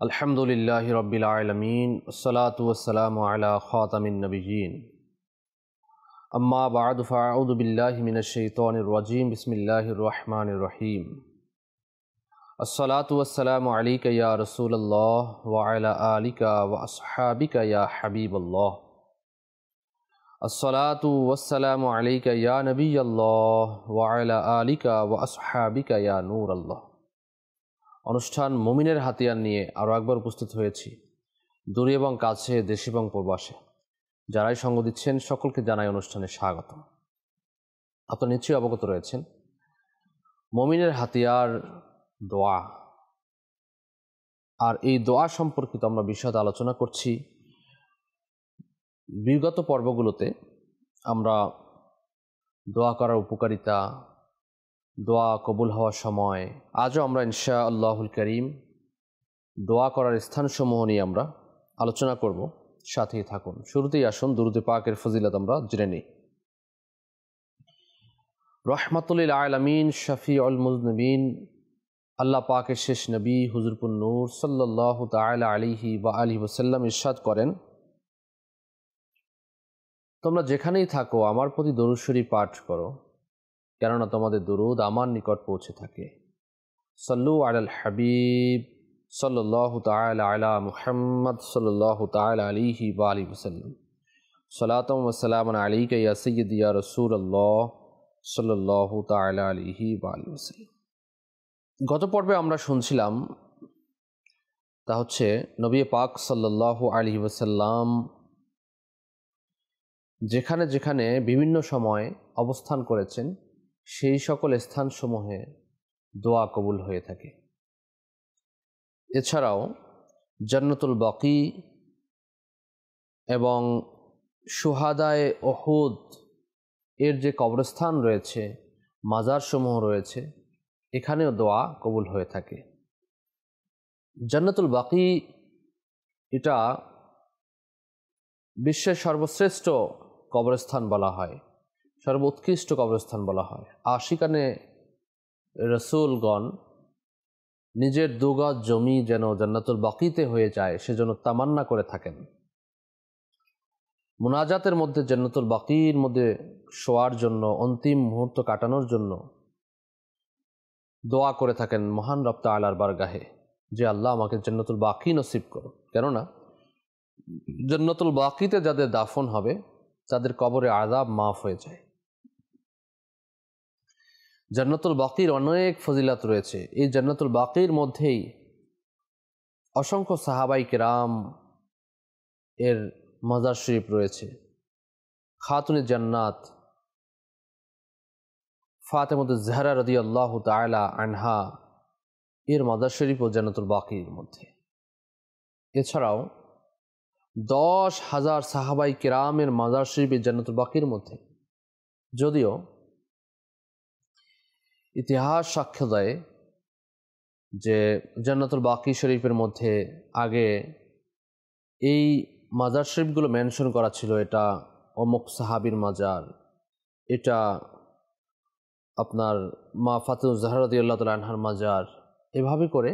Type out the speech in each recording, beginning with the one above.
अल्हम्दुलिल्लाहि रब्बिल आलमीन वस्सलातु वस्सलामु अला खातमिन नबिय्यीन अम्मा बअद फ़अऊज़ु बिल्लाहि मिनश शैतानिर रजीम बिस्मिल्लाहिर रहमानिर रहीम अस्सलातु वस्सलामु अलैका या रसूलल्लाह व अला आलिका व अस्हाबिका या हबीबल्लाह अस्सलातु वस्सलामु अलैका या नबिय्यल्लाह व अला आलिका व अस्हाबिका या नूरल्लाह। অনুষ্ঠান মুমিনের হাতিয়ার নিয়ে আরও একবার উপস্থিত হয়েছি দূরে এবং কাছে, দেশে এবং প্রবাসে। যারাই সঙ্গ দিচ্ছেন সকলকে জানাই অনুষ্ঠানে স্বাগত। আপনারা নিশ্চয়ই অবগত রয়েছেন মুমিনের হাতিয়ার দোয়া, আর এই দোয়া সম্পর্কিত আমরা বিশদ আলোচনা করছি। বিগত পর্বগুলোতে আমরা দোয়া করার উপকারিতা, দোয়া কবুল হওয়ার সময়, আজও আমরা ইনশাআল্লাহুল করিম দোয়া করার স্থানসমূহ নিয়ে আমরা আলোচনা করব। সাথেই থাকুন। শুরুতেই আসুন দুরূদে পাকের ফজিলত আমরা জেনে নিই। রহমাতুল আলামিন শফিউল মুজনিবিন আল্লাহ পাকের শেষ নবী হুজুরপুর নূর সাল্লাল্লাহু তাআলা আলাইহি ওয়া আলিহি ওয়াসাল্লাম ইরশাদ করেন, তোমরা যেখানেই থাকো আমার প্রতি দরুদ শরীফ পাঠ করো, কেননা তোমাদের দরুদ আমার নিকট পৌঁছে থাকে। সাল্লু আলাল হাবিব সাল্লাল্লাহু তাআলা আলা মুহাম্মদ সাল্লাল্লাহু তাআলা আলাইহি ওয়া আলিহি ওয়াসাল্লাম সালাতাম ওয়া সালামান আলাইকা ইয়া সাইয়্যিদি ইয়া রাসূলুল্লাহ সাল্লাল্লাহু তাআলা আলাইহি ওয়া আলিহি ওয়াসাল্লাম। গত পর্বে আমরা শুনছিলাম, তা হচ্ছে নবী পাক সাল্লাল্লাহু আলাইহি ওয়াসাল্লাম যেখানে যেখানে বিভিন্ন সময় অবস্থান করেছেন সেই সকল স্থানসমূহে দোয়া কবুল হয়ে থাকে। এছাড়াও জান্নাতুল বাকি এবং শুহাদায়ে উহুদ এর যে কবরস্থান রয়েছে, মাজারসমূহ রয়েছে, এখানেও দোয়া কবুল হয়ে থাকে। জান্নাতুল বাকি এটা বিশ্বের সর্বশ্রেষ্ঠ কবরস্থান বলা হয়, সর্বোৎকৃষ্ট কবরস্থান বলা হয়। আশিকানে রসুলগণ নিজের দুগজ জমি যেন জান্নাতুল বাকিতে হয়ে যায় সেজন্য তামান্না করে থাকেন। মুনাজাতের মধ্যে জান্নাতুল বাকির মধ্যে শোয়ার জন্য, অন্তিম মুহূর্ত কাটানোর জন্য দোয়া করে থাকেন মহান রব তাআলার বারগাহে, যে আল্লাহ আমাকে জান্নাতুল বাকি নসিব করো। কেননা জান্নাতুল বাকিতে যাদের দাফন হবে তাদের কবরে আযাব মাফ হয়ে যায়। জান্নাতুল বাকির অনেক ফজিলাত রয়েছে। এই জান্নাতুল বাকির মধ্যেই অসংখ্য সাহাবাই কেরাম এর মাজার শরীফ রয়েছে। খাতুনে জান্নাত ফাতেমাতুজ জাহরা রাদিয়াল্লাহু তাআলা আনহা এর মাজার শরীফও জান্নাতুল বাকির মধ্যে। এছাড়াও 10,000 সাহাবাই কেরামের মাজার শরীফ জান্নাতুল বাকির মধ্যে। যদিও ইতিহাস সাক্ষ্য দেয় যে জান্নাতুল বাকি শরীফের মধ্যে আগে এই মাজার শরীফগুলো মেনশন করা ছিল, এটা অমুক সাহাবীর মাজার, এটা আপনার মা ফাতেমা জাহরা রাদিয়াল্লাহু তাআলা আনহার মাজার, এভাবে করে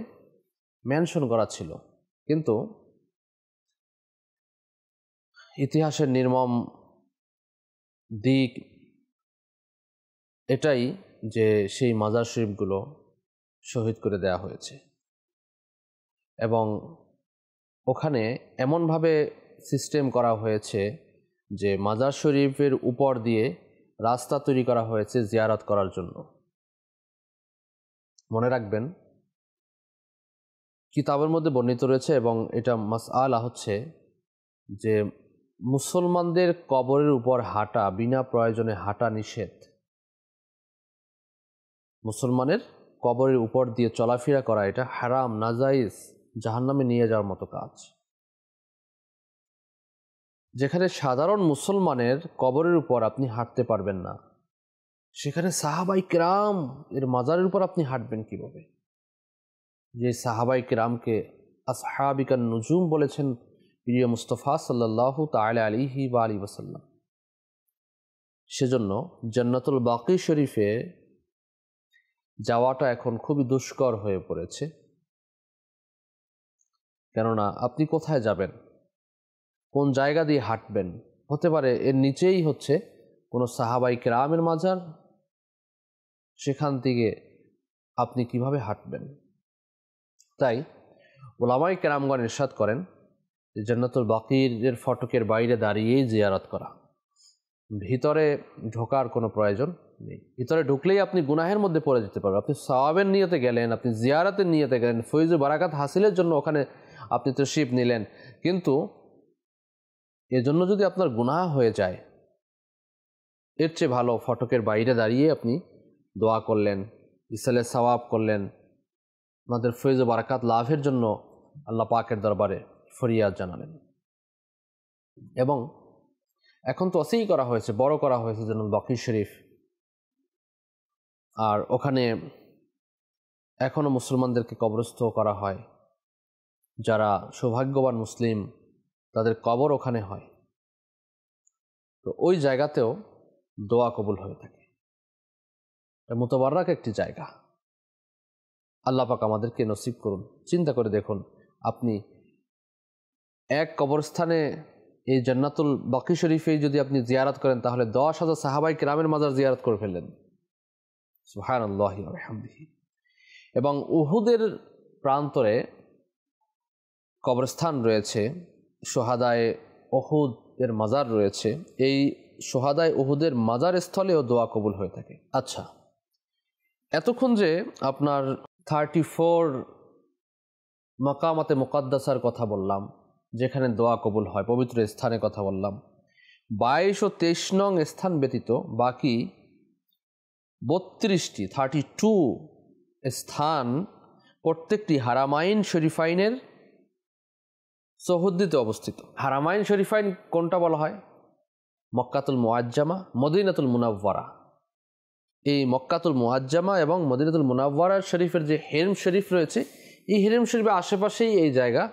মেনশন করা ছিল। কিন্তু ইতিহাসের নির্মম দিক এটাই যে সেই মাজার শরীফগুলো শহীদ করে দেয়া হয়েছে এবং ওখানে এমনভাবে সিস্টেম করা হয়েছে যে মাজার শরীফের উপর দিয়ে রাস্তা তৈরি করা হয়েছে জিয়ারত করার জন্য। মনে রাখবেন, কিতাবের মধ্যে বর্ণিত রয়েছে এবং এটা মাসআলা হচ্ছে যে মুসলমানদের কবরের উপর হাঁটা, বিনা প্রয়োজনে হাঁটা নিষেধ। মুসলমানের কবরের উপর দিয়ে চলাফেরা করা এটা হারাম, নাজাইজ, জাহান্নামে নিয়ে যাওয়ার মতো কাজ। যেখানে সাধারণ মুসলমানের কবরের উপর আপনি হাঁটতে পারবেন না, সেখানে সাহাবাই কেরাম এর মাজারের উপর আপনি হাঁটবেন কিভাবে? যে সাহাবাই কেরামকে আসহাবিকান নুজুম বলেছেন প্রিয় মুস্তাফা সাল্লাল্লাহু তাআলা আলাইহি ওয়া আলিহি ওয়াসাল্লাম। সেজন্য জান্নাতুল বাকি শরীফে যাওয়াটা এখন খুবই দুষ্কর হয়ে পড়েছে। কেননা আপনি কোথায় যাবেন, কোন জায়গা দিয়ে হাঁটবেন, হতে পারে এর নিচেই হচ্ছে কোনো সাহাবাই কেরামের মাজার, সেখান থেকে আপনি কিভাবে হাঁটবেন। তাই ওলামায়ে কেরামগণ ইরশাদ করেন যে জান্নাতুল বাকিরের ফটকের বাইরে দাঁড়িয়েই জিয়ারত করা, ভিতরে ঢোকার কোনো প্রয়োজন নেই। ভিতরে ঢুকলেই আপনি গুনাহের মধ্যে পড়ে যেতে পারবেন। আপনি সওয়াবের নিয়তে গেলেন, আপনি জিয়ারতের নিয়তে গেলেন, ফয়জু বারাকাত হাসিলের জন্য ওখানে আপনি তশরিফ নিলেন, কিন্তু এজন্য যদি আপনার গুনাহ হয়ে যায়, এর চেয়ে ভালো ফটকের বাইরে দাঁড়িয়ে আপনি দোয়া করলেন, ইসালে সওয়াব করলেন, আমাদের ফয়জু বারাকাত লাভের জন্য আল্লাহ পাকের দরবারে ফরিয়াদ জানালেন। এবং এখন তো ওসি করা হয়েছে, বড় করা হয়েছে যেন বাকি শরীফ, আর ওখানে এখনও মুসলমানদেরকে কবরস্থ করা হয়। যারা সৌভাগ্যবান মুসলিম তাদের কবর ওখানে হয়, তো ওই জায়গাতেও দোয়া কবুল হয়ে থাকে। এটা মুতাবাররাক একটি জায়গা। আল্লাহ পাক আমাদেরকে নসিব করুন। চিন্তা করে দেখুন, আপনি এক কবরস্থানে এই জান্নাতুল বাকি শরীফে যদি আপনি জিয়ারত করেন, তাহলে 10,000 সাহাবাই কেরামের মাজার জিয়ারত করে ফেললেন। সুবহানাল্লাহি ওয়া বিহামদিহি। এবং উহুদের প্রান্তরে কবরস্থান রয়েছে, সোহাদায়ে উহুদের মাজার রয়েছে। এই সোহাদায়ে উহুদের মাজার স্থলেও দোয়া কবুল হয়ে থাকে। আচ্ছা, এতক্ষণ যে আপনার 34 মাকামাতে মুকাদ্দাসার কথা বললাম, যেখানে দোয়া কবুল হয়, পবিত্র স্থানের কথা বললাম, 22 ও 23 নং স্থান ব্যতীত বাকি 32টি 32 স্থান প্রত্যেকটি হারামাইন শরীফাইনের সৌহদ্দিতে অবস্থিত। হারামাইন শরীফাইন কোনটা বলা হয়? মক্কাতুল মুআজ্জামা, মদিনাতুল মুনাওয়ারা। এই মক্কাতুল মুআজ্জামা এবং মদিনাতুল মুনাওয়ারা শরীফের যে হেরম শরীফ রয়েছে, এই হেরম শরীফের আশেপাশেই এই জায়গা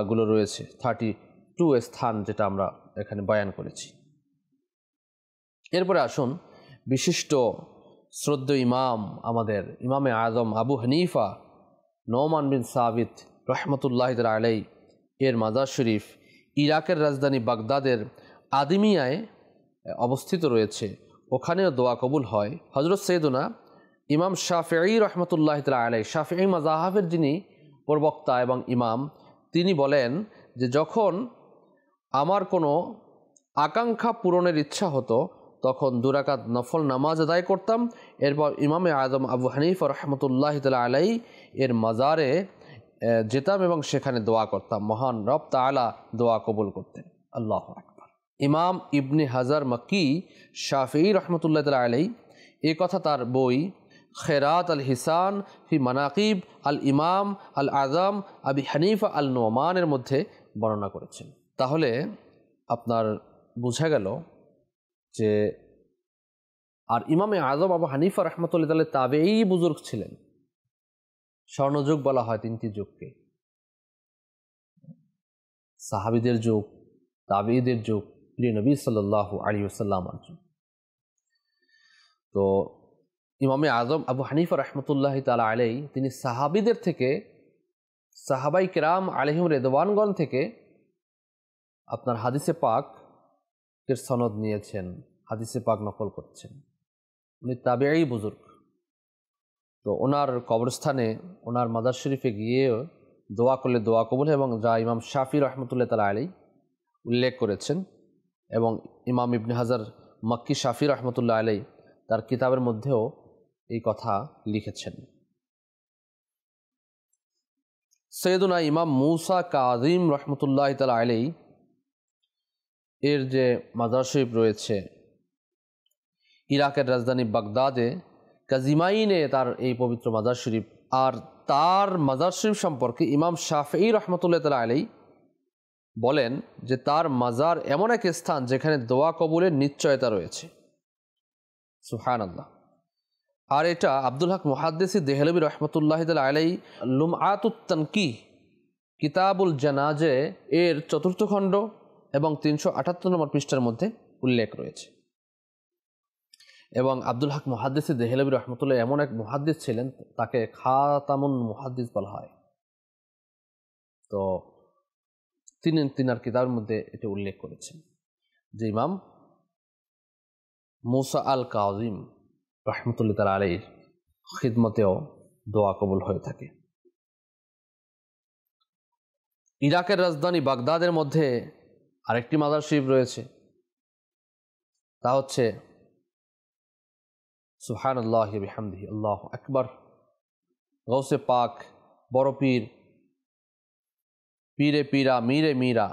গুলো রয়েছে। 32 স্থান যেটা আমরা এখানে বয়ান করেছি। এরপরে আসুন, বিশিষ্ট শ্রদ্ধেয় ইমাম, আমাদের ইমামে আজম আবু হানিফা নোমান বিন সাবিত রহমতুল্লাহ আলাই এর মাজার শরীফ ইরাকের রাজধানী বাগদাদের আদিমিয়ায় অবস্থিত রয়েছে। ওখানেও দোয়া কবুল হয়। হজরত সৈয়দনা ইমাম শাফিঈ রহমতুল্লাহ আলাই, শাফিঈ মাযহাবের যিনি প্রবক্তা এবং ইমাম, তিনি বলেন যে যখন আমার কোনো আকাঙ্ক্ষা পূরণের ইচ্ছা হতো, তখন 2 রাকাত নফল নামাজ আদায় করতাম। এরপর ইমামে আজম আবু হানিফা রহমতুল্লাহ আলাই এর মাজারে যেতাম এবং সেখানে দোয়া করতাম। মহান রব তাআলা দোয়া কবুল করতেন। আল্লাহু আকবার। ইমাম ইবনে হাজার মক্কি শাফিঈ রহমতুল্লাহ আলাই এই কথা তার বই খেরাত আল হিসান ফি মানাকিব আল ইমাম আল আজম আবি হানিফা আল নোমানের মধ্যে বর্ণনা করেছেন। তাহলে আপনার বোঝা গেল যে, আর ইমামে আজম আবু হানিফা রহমতুল্লাহ তাবেঈ বুজুর্গ ছিলেন। স্বর্ণযুগ বলা হয় 3টি যুগকে, সাহাবীদের যুগ, তাবেঈদের যুগ, প্রিয় নবী সাল্লাল্লাহু আলাইহি ওয়াসাল্লামের যুগ। তো ইমামে আজম আবু হানিফা রহমতুল্লাহ তাআলা আলাইহি তিনি সাহাবীদের থেকে, সাহাবাই কেরাম আলাইহিম রিদওয়ানগণ থেকে আপনার হাদিসে পাক এর সনদ নিয়েছেন, হাদিসে পাক নকল করছেন। উনি তাবেঈ বুজুর্গ। তো ওনার কবরস্থানে, ওনার মাজার শরীফে গিয়ে দোয়া করলে দোয়া কবুল, এবং যা ইমাম শাফি রহমতুল্লাহ তাআলা আলাইহি উল্লেখ করেছেন, এবং ইমাম ইবনে হাজার মক্কি শাফি রহমতুল্লাহ আলাইহি তার কিতাবের মধ্যেও এই কথা লিখেছেন। সৈয়দুনা ইমাম মুসা কাযিম রহমতুল্লাহ তাআলা আলাইহি এর যে মাজার শরীফ রয়েছে ইরাকের রাজধানী বাগদাদে কাজিমাইনে তার এই পবিত্র মাজার শরীফ, আর তার মাজার শরীফ সম্পর্কে ইমাম শাফিঈ রহমতুল্লাহ তাআলা আলাইহি বলেন যে তার মাজার এমন এক স্থান যেখানে দোয়া কবুলের নিশ্চয়তা রয়েছে। সুবহানাল্লাহ। আর এটা আব্দুল হক মুহাদ্দিসি দেহলভী রহমতুল্লাহ তাআলা আলাইহি লুমআতুত তানকিহ কিতাবুল জানাজে এর 4র্থ খণ্ড এবং 378 নম্বর পৃষ্ঠার মধ্যে উল্লেখ রয়েছে। এবং আব্দুল হক মুহাদ্দিসি দেহলভী রহমতুল্লাহ এমন এক মুহাদ্দিস ছিলেন, তাকে খাতামুন মুহাদ্দিস বলা হয়। তো তিনার কিতাবের মধ্যে এটা উল্লেখ করেছেন যে ইমাম মুসা আল কাজিম রহমতুল্লাহ তাআলা আলাইহির খিদমতেও দোয়া কবুল হয়ে থাকে। ইরাকের রাজধানী বাগদাদের মধ্যে আরেকটি মাজার শরীফ রয়েছে, তা হচ্ছে সুবহানাল্লাহি ওয়া বিহামদিহি আল্লাহু আকবার, গৌসে পাক, বড় পীর, পীরে পীরা, মীরে মীরা,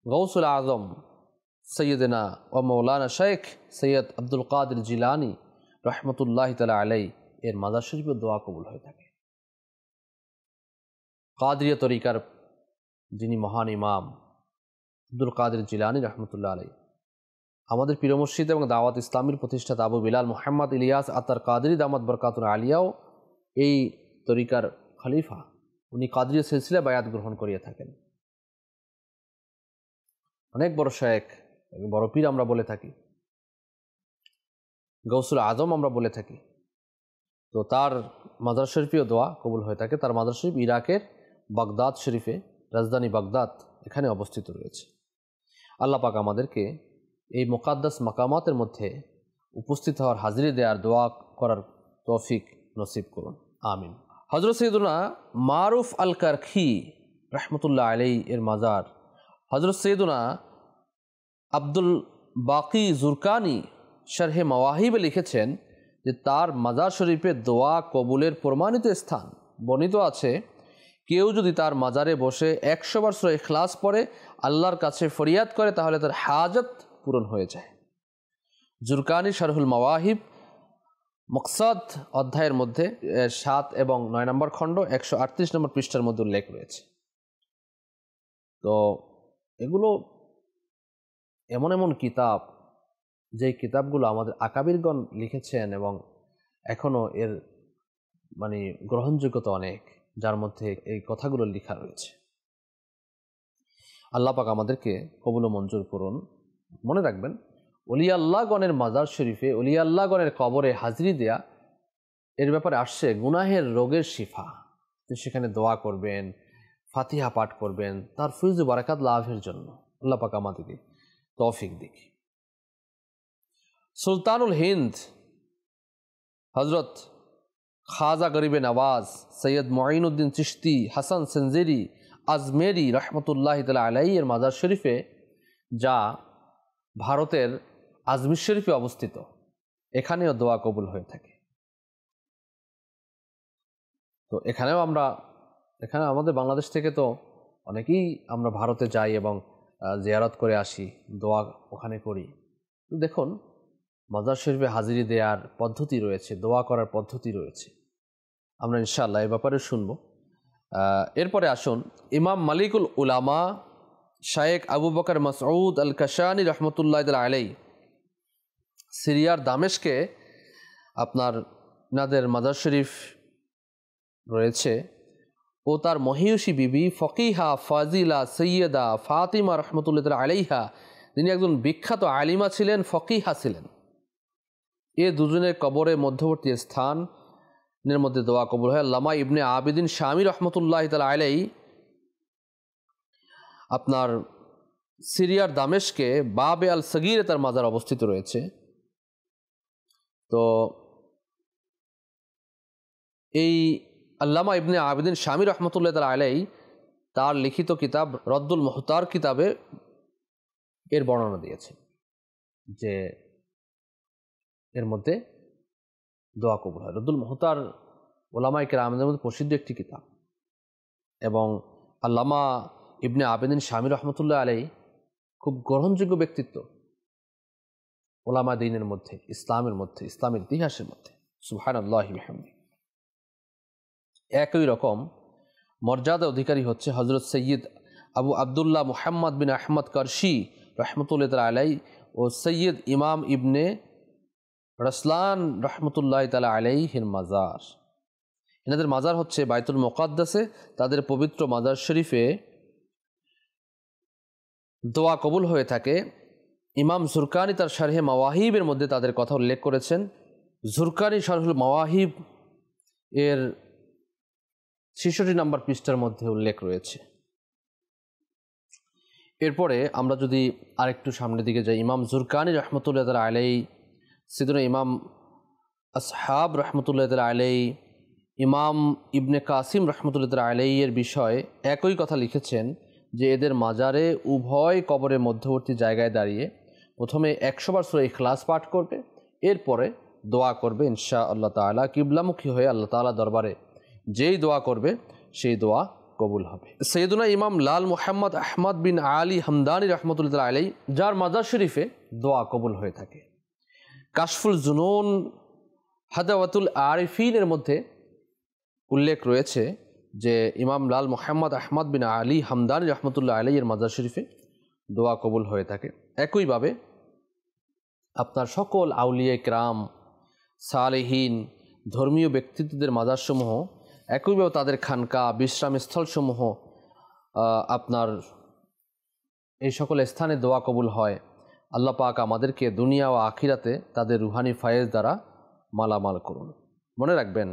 গৌসুল আজম সৈয়দনা ও মৌলানা শেখ সৈয়দ আব্দুল কাদের জিলানি রহমতুল্লাহি তাআলা আলাইহি এর মাজার শরীফে দোয়া কবুল হয়ে থাকে। কাদরিয়া তরিকার যিনি মহান ইমাম আব্দুল কাদের জিলানি রহমতুল্লাহ আলাইহি, আমাদের পীর মুর্শিদ এবং দাওয়াত ইসলামীর প্রতিষ্ঠাতা আবু বিলাল মুহাম্মদ ইলিয়াস আতার কাদরি দামাত বরকাতুল আলিয়াও এই তরিকার খলিফা। উনি কাদরিয়া সিলসিলায় বায়াত গ্রহণ করিয়া থাকেন। অনেক বড় শেখ, বড় পীর আমরা বলে থাকি, গৌসুল আজম আমরা বলে থাকি। তো তার মাজার শরীফেও দোয়া কবুল হয়ে থাকে। তার মাজার শরীফ ইরাকের বাগদাদ শরীফে, রাজধানী বাগদাদ, এখানে অবস্থিত রয়েছে। আল্লাহ পাক আমাদেরকে এই মুকাদ্দাস মাকামাতের মধ্যে উপস্থিত হওয়ার, হাজিরি দেওয়ার, দোয়া করার তৌফিক নসিব করুন, আমিন। হযরত সৈয়দুনা মারুফ আল কারখি রহমতুল্লাহ আলাইহি এর মাজার, হযরত সৈয়দুনা আব্দুল বাকি জুরকানি শরহে মাওয়াহিবে লিখেছেন যে তার মাজার শরীফে দোয়া কবুলের প্রমাণিত স্থান বর্ণিত আছে। কেউ যদি তার মাজারে বসে 100 বার সূরা ইখলাস পড়ে আল্লাহর কাছে ফরিয়াদ করে তাহলে তার হাজত পূরণ হয়ে যায়। জুরকানি শরহুল মাওয়াহিব মকসাদ অধ্যায়ের মধ্যে 7 এবং 9 নম্বর খণ্ড 138 নম্বর পৃষ্ঠার মধ্যে উল্লেখ রয়েছে। তো এগুলো এমন এমন কিতাব, যে কিতাবগুলো আমাদের আকাবিরগণ লিখেছেন এবং এখনও এর মানে গ্রহণযোগ্যতা অনেক, যার মধ্যে এই কথাগুলো লেখা রয়েছে। আল্লাহ পাক আমাদেরকে কবুল ও মঞ্জুর করুন। মনে রাখবেন, ওলিয়া আল্লাহগণের মাজার শরীফে, ওলিয়া আল্লাহগণের কবরে হাজিরি দেয়া, এর ব্যাপারে আসছে গুনাহের রোগের শিফা। সেখানে দোয়া করবেন, ফাতিহা পাঠ করবেন, তার ফয়জ ও বারাকাত লাভের জন্য। আল্লাহ পাক আমাদেরকে তৌফিক দিক। সুলতানুল হিন্দ হজরত খাজা গরিবে নওয়াজ সৈয়দ মুঈনুদ্দিন চিশতি হাসান সেনজেরি আজমেরি রহমতুল্লাহ তাআলা আলাইহি এর মাজার শরীফে, যা ভারতের আজমির শরীফে অবস্থিত, এখানেও দোয়া কবুল হয়ে থাকে। তো এখানে আমাদের বাংলাদেশ থেকে তো অনেকেই আমরা ভারতে যাই এবং জিয়ারত করে আসি, দোয়া ওখানে করি। দেখুন, মাজার শরীফে হাজিরি দেওয়ার পদ্ধতি রয়েছে, দোয়া করার পদ্ধতি রয়েছে। আমরা ইনশাআল্লাহ এ ব্যাপারে শুনব। এরপরে আসুন, ইমাম মালিকুল উলামা শায়েখ আবু বকর মাসউদ আল কাশানি রহমতুল্লাহ আলাইহি সিরিয়ার দামেশকে আপনার নাদের মাজার শরীফ রয়েছে। ও তার মহিয়সী বিবি ফকিহা ফাজিলা সৈয়দা ফাতিমা রহমতুল্লাহ আলাইহা, তিনি একজন বিখ্যাত আলিমা ছিলেন, ফকিহা ছিলেন। এ দুজনের কবরের মধ্যবর্তী স্থানের মধ্যে দোয়া কবুল হয়। আল্লামা ইবনে আবিদিন শামী রহমতুল্লাহ তাআলা আলাইহি আপনার সিরিয়ার দামেশকে বাবে আল সগীরে তার মাজার অবস্থিত রয়েছে। তো এই আল্লামা ইবনে আবিদিন শামী রহমতুল্লাহ তাআলা আলাইহি তার লিখিত কিতাব রদ্দুল মুহতার কিতাবে এর বর্ণনা দিয়েছে যে এর মধ্যে দোয়া কবুল হয়। রদ্দুল মুহতার ওলামায়ে কেরামদের মধ্যে প্রসিদ্ধ একটি কিতাব, এবং আল্লামা ইবনে আবিদিন শামী রহমতুল্লাহ আলাইহি খুব গ্রহণযোগ্য ব্যক্তিত্ব ওলামা দ্বীনের মধ্যে, ইসলামের মধ্যে, ইসলামের ইতিহাসের মধ্যে। সুবহানাল্লাহি ওয়া বিহামদিহি। একই রকম মর্যাদা অধিকারী হচ্ছে হজরত সৈয়দ আবু আবদুল্লাহ মুহাম্মদ বিন আহমদ কারশি রহমতুল্লাহ তাআলা আলাইহি ও সৈয়দ ইমাম ইবনে রসলান রহমতুল্লাহ তাআলা আলাইহির মাজার। এনাদের মাজার হচ্ছে বাইতুল মুকাদ্দাসে। তাদের পবিত্র মাজার শরীফে দোয়া কবুল হয়ে থাকে। ইমাম জুরকানি তার শারহে মাওয়াহিবের মধ্যে তাদের কথা উল্লেখ করেছেন। জুরকানি শারহুল মাওয়াহিব এর 66 নম্বর পৃষ্ঠার মধ্যে উল্লেখ রয়েছে। এরপরে আমরা যদি আরেকটু সামনের দিকে যাই, ইমাম জুরকানি রহমতুল্লাহ তাআলা আলাইহি, সিদনা ইমাম আসহাব রহমতুল্লাহ তাআলা আলাইহি, ইমাম ইবনে কাসিম রহমতুল্লাহ তাআলা আলাইহি এর বিষয়ে একই কথা লিখেছেন যে এদের মাজারে উভয় কবরের মধ্যবর্তী জায়গায় দাঁড়িয়ে প্রথমে 100 বার সূরা ইখলাস পাঠ করবে, এরপরে দোয়া করবে ইনশাআল্লাহ তাআলা, কিবলামুখী হয়ে আল্লাহ তাআলা দরবারে যেই দোয়া করবে সেই দোয়া কবুল হবে। সৈয়দুনা ইমাম লাল মুহাম্মদ আহমদ বিন আলী হামদানি রহমতুল্লাহ আলাইহি, যার মাজার শরীফে দোয়া কবুল হয়ে থাকে, কাশফুল জুনুন হাদাওয়াতুল আরিফিনের মধ্যে উল্লেখ রয়েছে যে ইমাম লাল মুহাম্মদ আহমদ বিন আলী হামদানি রহমতুল্লাহ আলাইহির মাজার শরীফে দোয়া কবুল হয়ে থাকে। একইভাবে আপনার সকল আউলিয়া কিরাম, সালেহীন, ধর্মীয় ব্যক্তিত্বদের মাজারসমূহ, একইভাবে তাদের খানকা, বিশ্রামস্থলসমূহ, আপনার এই সকল স্থানে দোয়া কবুল হয়। আল্লাহ পাক আমাদেরকে দুনিয়া ও আখিরাতে তাদের রুহানি ফায়েজ দ্বারা মালামাল করুন। মনে রাখবেন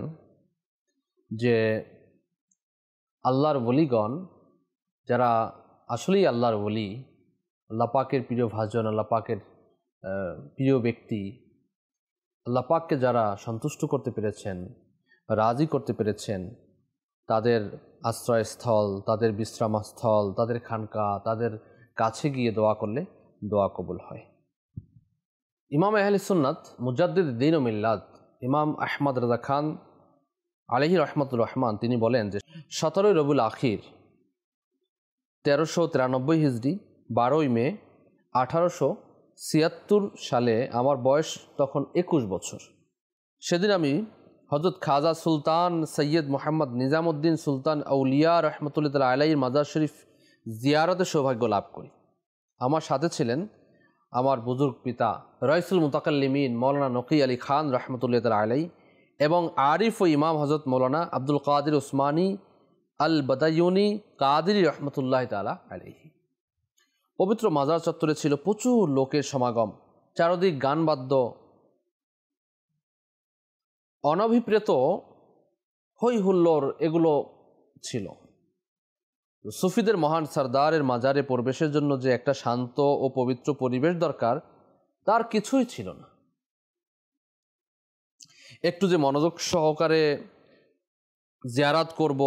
যে আল্লাহর ওলিগণ যারা আসলেই আল্লাহর ওলি, আল্লাহ পাকের প্রিয় ভাজন, আল্লাহ পাকের প্রিয় ব্যক্তি, আল্লাহ পাককে যারা সন্তুষ্ট করতে পেরেছেন, রাজি করতে পেরেছেন, তাদের আশ্রয়স্থল, তাদের বিশ্রামস্থল, তাদের খানকা, তাদের কাছে গিয়ে দোয়া করলে দোয়া কবুল হয়। ইমাম আহলে সুন্নাত মুজাদ্দিদ দ্বীন ও মিল্লাত ইমাম আহমদ রাজা খান আলাইহি রহমতুর রহমান তিনি বলেন যে 17 রবিউল আখির 1393 হিজরি 12 মে 1876 সালে আমার বয়স তখন 21 বছর। সেদিন আমি হযরত খাজা সুলতান সৈয়দ মোহাম্মদ নিজামুদ্দিন সুলতান আউলিয়া রহমতুল্লাহ তাআলা আলাইহির মাজার শরীফ জিয়ারতের সৌভাগ্য লাভ করি। আমার সাথে ছিলেন আমার বুজুর্গ পিতা রাইসুল মুতাকাল্লিমিন মৌলানা নকি আলী খান রহমতুল্লাহ তাআলা আলাইহি এবং আরিফ ও ইমাম হযরত মৌলানা আব্দুল কাদের উসমানী আল বাদায়ুনি কাদেরী রহমতুল্লাহ তাআলা আলাইহি। পবিত্র মাজার চত্বরে ছিল প্রচুর লোকের সমাগম, চারদিক গানবাদ্য, অনভিপ্রেত হই হুল্লোড় এগুলো ছিল। সুফিদের মহান সরদারের মাজারে প্রবেশের জন্য যে একটা শান্ত ও পবিত্র পরিবেশ দরকার তার কিছুই ছিল না। একটু যে মনোযোগ সহকারে জিয়ারাত করব,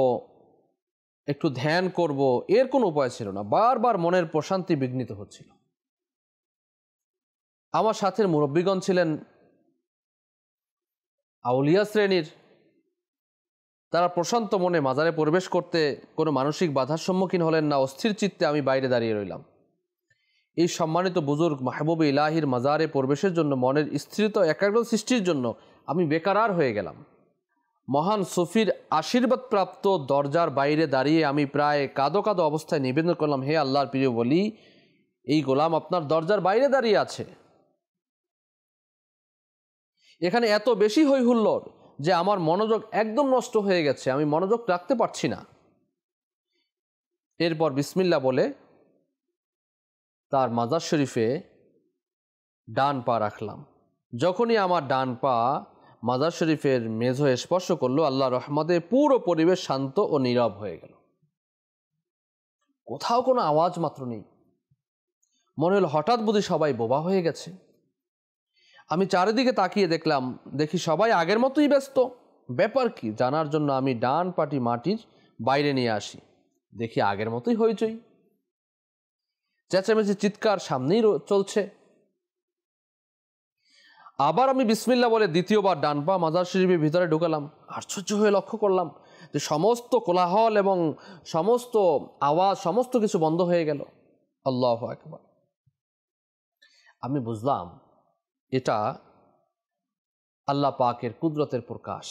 একটু ধ্যান করব, এর কোনো উপায় ছিল না। বারবার মনের প্রশান্তি বিঘ্নিত হচ্ছিল। আমার সাথে মুরব্বীগণ ছিলেন আউলিয়া শ্রেণীর, তারা প্রশান্ত মনে মাজারে প্রবেশ করতে কোনো মানসিক বাধার সম্মুখীন হলেন না। অস্থির চিত্তে আমি বাইরে দাঁড়িয়ে রইলাম। এই সম্মানিত বুজুর্গ মাহবুবে ইলাহির মাজারে প্রবেশের জন্য মনের স্থিরতা একাগ্রতা সৃষ্টির জন্য আমি বেকারার হয়ে গেলাম। মহান সুফির আশীর্বাদ প্রাপ্ত দরজার বাইরে দাঁড়িয়ে আমি প্রায় কাঁদো কাঁদো অবস্থায় নিবেদন করলাম, হে আল্লাহর প্রিয় বলি, এই গোলাম আপনার দরজার বাইরে দাঁড়িয়ে আছে। এখানে এত বেশি হই হুল্লোড় যে আমার মনোযোগ একদম নষ্ট হয়ে গেছে, আমি মনোযোগ রাখতে পারছি না। এরপর বিসমিল্লাহ বলে তার মাজার শরীফে ডান পা রাখলাম। যখনই আমার ডান পা মাজার শরীফের মেঝে স্পর্শ করলো, আল্লাহর রহমতে পুরো পরিবেশ শান্ত ও নীরব হয়ে গেল। কোথাও কোনো আওয়াজ মাত্র নেই। মনে হলো হঠাৎ বুঝি সবাই বোবা হয়ে গেছে। আমি চারিদিকে তাকিয়ে দেখলাম, দেখি সবাই আগের মতোই ব্যস্ত। ব্যাপার কি জানার জন্য আমি ডান পাটি মাটির বাইরে নিয়ে আসি, দেখি আগের মতোই হইচই, চেঁচামেচি, চিৎকার সামনেই চলছে। আবার আমি বিসমিল্লাহ বলে দ্বিতীয়বার ডান পা মাজার শরীফের ভিতরে ঢুকালাম। আশ্চর্য হয়ে লক্ষ্য করলাম যে সমস্ত কোলাহল এবং সমস্ত আওয়াজ সমস্ত কিছু বন্ধ হয়ে গেল। আল্লাহু আকবার। আমি বুঝলাম এটা আল্লাহ পাকের কুদরতের প্রকাশ।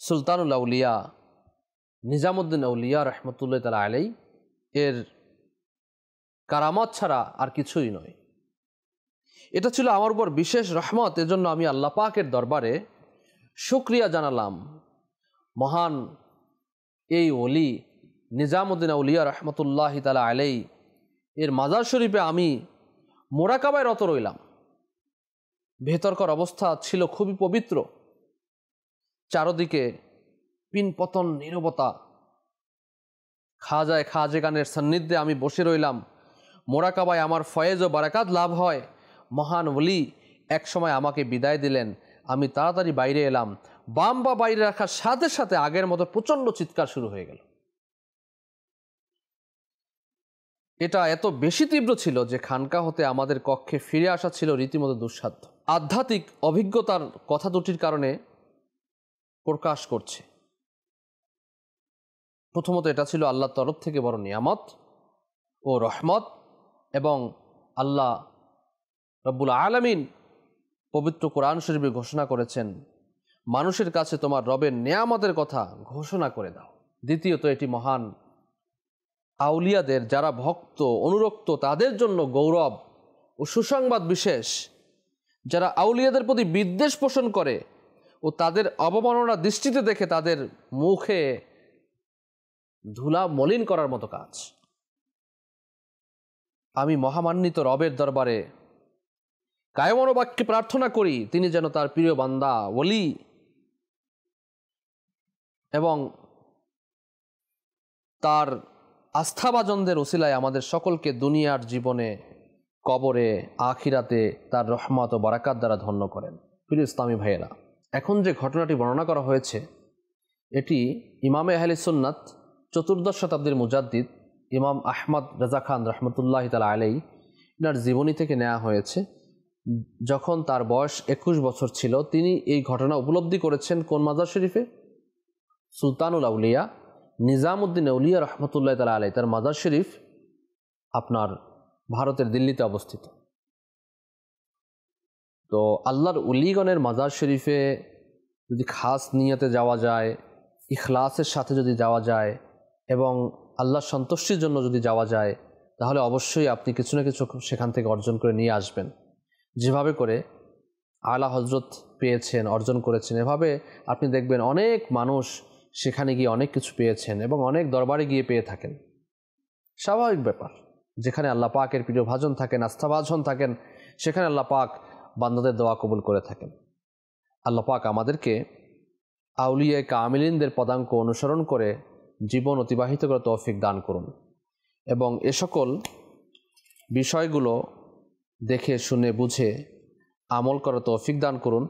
সুলতানুল আউলিয়া নিজামুদ্দিন আউলিয়া রহমতুল্লাহ তাআলা আলাইহি এর কারামত ছাড়া আর কিছুই নয়। এটা ছিল আমার উপর বিশেষ রহমত। এজন্য আমি আল্লাহ পাকের দরবারে শুকরিয়া জানালাম। মহান এই ওলি নিজামুদ্দিন আউলিয়া রহমতুল্লাহ তাআলা আলাইহি এর মাজার শরীফে আমি মোরাকাবায় রত রইলাম। ভেতরকার অবস্থা ছিল খুবই পবিত্র। চারদিকে পিনপতন, নীরবতা। খাজে গানের সান্নিধ্যে আমি বসে রইলাম, মোরাকাবায় আমার ফয়েজ ও বারাকাত লাভ হয়। মহান ওলি এক সময় আমাকে বিদায় দিলেন, আমি তাড়াতাড়ি বাইরে এলাম। বাম্বা বাইরে রাখার সাথে সাথে আগের মতো প্রচণ্ড চিৎকার শুরু হয়ে গেল। এটা এত বেশি তীব্র ছিল যে খানকা হতে আমাদের কক্ষে ফিরে আসা ছিল রীতিমতো দুঃসাধ্য। আধ্যাত্মিক অভিজ্ঞতার কথা দুটির কারণে প্রকাশ করছে। প্রথমত এটা ছিল আল্লাহর তরফ থেকে বড় নিয়ামত ও রহমত, এবং আল্লাহ রব্বুল আলামিন পবিত্র কোরআন শরীফে ঘোষণা করেছেন, মানুষের কাছে তোমার রবের নিয়ামতের কথা ঘোষণা করে দাও। দ্বিতীয়ত এটি মহান আউলিয়াদের, যারা ভক্ত অনুরক্ত, তাদের জন্য গৌরব ও সুসংবাদ বিশেষ। যারা আউলিয়াদের প্রতি বিদ্বেষ পোষণ করে ও তাদের অবমাননা দৃষ্টিতে দেখে তাদের মুখে ধুলা মলিন করার মতো কাজ। আমি মহামান্বিত রবের দরবারে কায়মনোবাক্যে প্রার্থনা করি, তিনি যেন তার প্রিয় বান্দা ওলি এবং তার আস্থাভাজনদের ওসিলায় আমাদের সকলকে দুনিয়ার জীবনে, কবরে, আখিরাতে তার রহমত ও বারাকাত দ্বারা ধন্য করেন। প্রিয় ইসলামী ভাইয়েরা, এখন যে ঘটনাটি বর্ণনা করা হয়েছে এটি ইমামে আহলে সুন্নাত চতুর্দশ শতাব্দীর মুজাদ্দিদ ইমাম আহমদ রাজা খান রহমতুল্লাহ তাআলা আলাইহি এনার জীবনী থেকে নেওয়া হয়েছে। যখন তার বয়স 21 বছর ছিল, তিনি এই ঘটনা উপলব্ধি করেছেন কোন মাজার শরীফে? সুলতানুল আউলিয়া নিজামউদ্দিন আউলিয়া রহমতুল্লাহ তাআলা আলাইহি, তার মাজার শরীফ আপনার ভারতের দিল্লিতে অবস্থিত। তো আল্লাহর উলিগণের মাজার শরীফে যদি খাস নিয়তে যাওয়া যায়, ইখলাসের সাথে যদি যাওয়া যায় এবং আল্লাহর সন্তুষ্টির জন্য যদি যাওয়া যায়, তাহলে অবশ্যই আপনি কিছু না কিছু সেখান থেকে অর্জন করে নিয়ে আসবেন। যেভাবে করে আলা হজরত পেয়েছেন, অর্জন করেছেন, এভাবে আপনি দেখবেন অনেক মানুষ সেখানে গিয়ে অনেক কিছু পেয়েছেন এবং অনেক দরবারে গিয়ে পেয়ে থাকেন। স্বাভাবিক ব্যাপার, যেখানে আল্লাহ পাকের প্রিয় ভাজন থাকেন, আস্থাভাজন থাকেন, সেখানে আল্লাহ পাক বান্দাদের দোয়া কবুল করে থাকেন। আল্লাহ পাক আমাদেরকে আউলিয়া কামিলিনদের পদাঙ্ক অনুসরণ করে জীবন অতিবাহিত করে তৌফিক দান করুন এবং এ সকল বিষয়গুলো দেখে শুনে বুঝে আমল করার তৌফিক দান করুন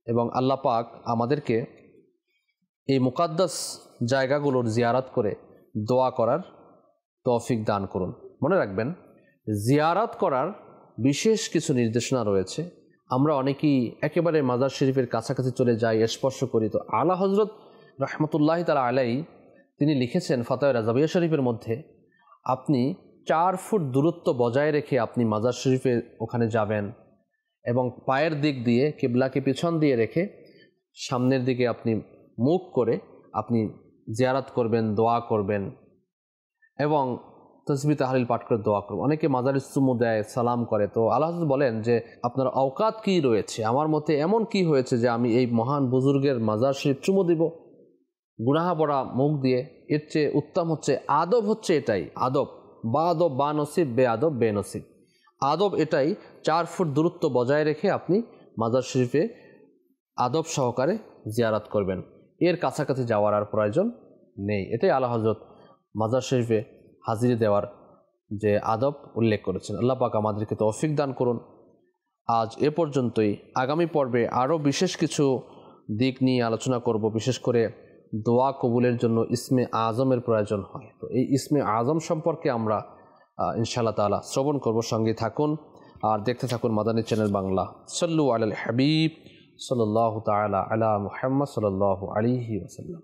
এবং আল্লাহ পাক আমাদেরকে এই মুকাদ্দাস জায়গাগুলোর জিয়ারত করে দোয়া করার তৌফিক দান করুন। মনে রাখবেন, জিয়ারত করার বিশেষ কিছু নির্দেশনা রয়েছে। আমরা অনেকেই একেবারে মাজার শরীফের কাছাকাছি চলে যাই, স্পর্শ করি। তো আলা হজরত রহমতুল্লাহ তাআলা আলাইহি তিনি লিখেছেন ফাতাওয়া রাজাবিয়া শরীফের মধ্যে, আপনি 4 ফুট দূরত্ব বজায় রেখে আপনি মাজার শরীফে ওখানে যাবেন এবং পায়ের দিক দিয়ে কিবলাকে পিছন দিয়ে রেখে সামনের দিকে আপনি মুখ করে আপনি জিয়ারত করবেন, দোয়া করবেন এবং তসবিহ তাহলিল পাঠ করে দোয়া করবেন। অনেকে মাজার চুমু দেয়, সালাম করে। তো আল্লাহ হযরত বলেন যে আপনার অওকাত কি রয়েছে, আমার মতে এমন কি হয়েছে যে আমি এই মহান বুজুর্গের মাজার শরীফ চুমু দিব গুনাহ পড়া মুখ দিয়ে? এর চেয়ে উত্তম হচ্ছে আদব, হচ্ছে এটাই আদব। বা আদব বা নসিব, বে আদব বে নসিব। আদব এটাই, 4 ফুট দূরত্ব বজায় রেখে আপনি মাজার শরীফে আদব সহকারে জিয়ারত করবেন। এর কাছাকাছি যাওয়ার আর প্রয়োজন নেই। এটাই আলা হযরত মাজার শরীফে হাজিরি দেওয়ার যে আদব উল্লেখ করেছেন। আল্লাহ পাক আমাদেরকে তৌফিক দান করুন। আজ এ পর্যন্তই। আগামী পর্বে আরও বিশেষ কিছু দিক নিয়ে আলোচনা করব। বিশেষ করে দোয়া কবুলের জন্য ইসমে আজমের প্রয়োজন হয়। তো এই ইসমে আজম সম্পর্কে আমরা ইনশাআল্লাহ তাআলা শ্রবণ করব। সঙ্গে থাকুন আর দেখতে থাকুন মাদানী চ্যানেল বাংলা। সাল্লু আলাল হাবিব সাল্লাল্লাহু তাআলা আলা মুহাম্মদ সাল্লাল্লাহু আলাইহি ওয়াসাল্লাম।